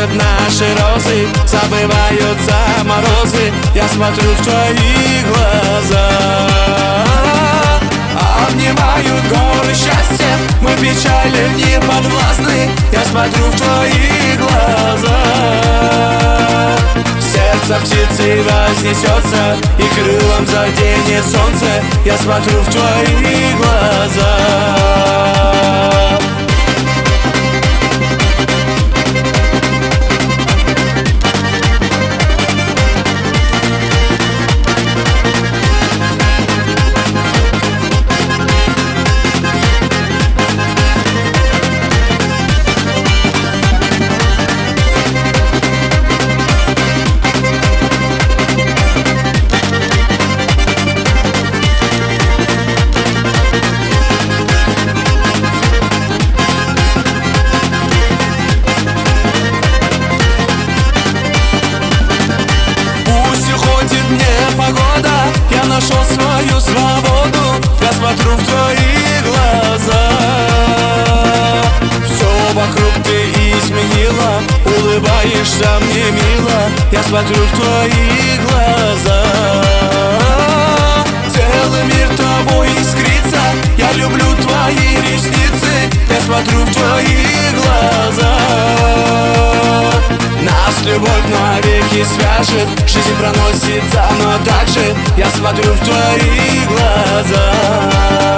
цветут наши розы, забываются морозы. Я смотрю в твои глаза, обнимают горы счастья, мы печали не подвластны. Я смотрю в твои глаза, сердце птицы вознесется и крылом заденет солнце. Я смотрю в твои глаза. Я нашел свою свободу, я смотрю в твои глаза. Все вокруг ты изменила, улыбаешься мне мило. Я смотрю в твои глаза, целый мир тобой искрится. Я люблю твои ресницы, я смотрю в твои глаза. Нас любовь навеки свяжет, жизнь проносится, но также я смотрю в твои глаза.